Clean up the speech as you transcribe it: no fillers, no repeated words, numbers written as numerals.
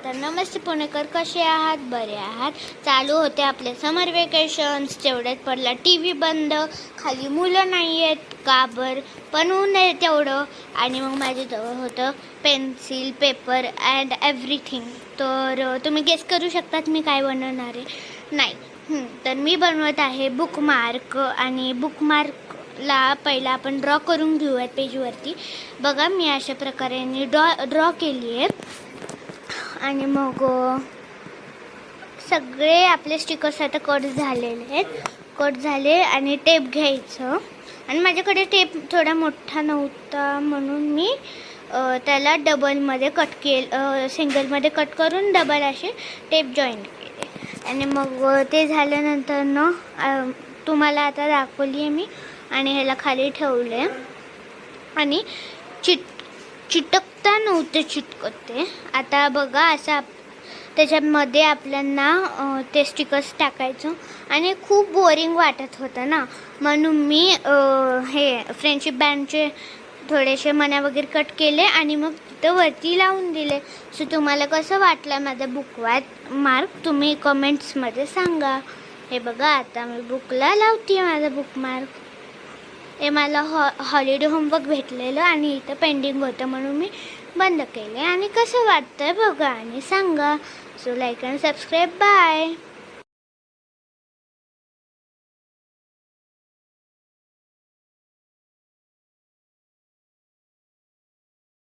तर नमस्ते पुणेकर, कसे आहात? बरे आहात? चालू होते आपले समर वेकेशन्स, तेवढ्यात पडला TV बंद. खाली मुलं नाही आहेत का बरं, पण ऊन आहे तेवढं. आणि मग माझ्याजवळ होतं पेन्सिल, पेपर अँड एव्हरीथिंग. तर तुम्ही गेस करू शकतात मी काय बनवणार आहे? नाही, तर मी बनवत आहे बुकमार्क. आणि बुकमार्कला पहिला आपण ड्रॉ करून घेऊयात पेजवरती. बघा, मी अशा प्रकारे ड्रॉ केली आहे. आणि मग सगळे आपले स्टिकर्स आता कट झालेले आहेत. कट झाले आणि टेप घ्यायचं. आणि माझ्याकडे टेप थोडा मोठा नव्हता म्हणून मी त्याला डबलमध्ये कट केलं, सिंगलमध्ये कट करून डबल असे टेप जॉईन केले. आणि मग ते झाल्यानंतर ना तुम्हाला आता दाखवली आहे मी. आणि ह्याला खाली ठेवले आणि चिटकता नव्हते चिटकत ते. आता बघा, असं त्याच्यामध्ये आपल्याला ते स्टिकर्स टाकायचं. आणि खूप बोरिंग वाटत होतं ना, म्हणून मी हे फ्रेंडशिप बँडचे थोडेसे मण्या वगैरे कट केले आणि मग तिथं वरती लावून दिले. सो तुम्हाला कसं वाटलं माझा बुकमार्क तुम्ही कमेंट्समध्ये सांगा. हे बघा, आता मी बुकला लावते माझा बुकमार्क. हे मला हॉलिडे होमवर्क भेटलेलं आणि इथं पेंडिंग होतं म्हणून मी बंद केले. आणि कसं वाटतंय बघा आणि सांगा. So like and subscribe. Bye.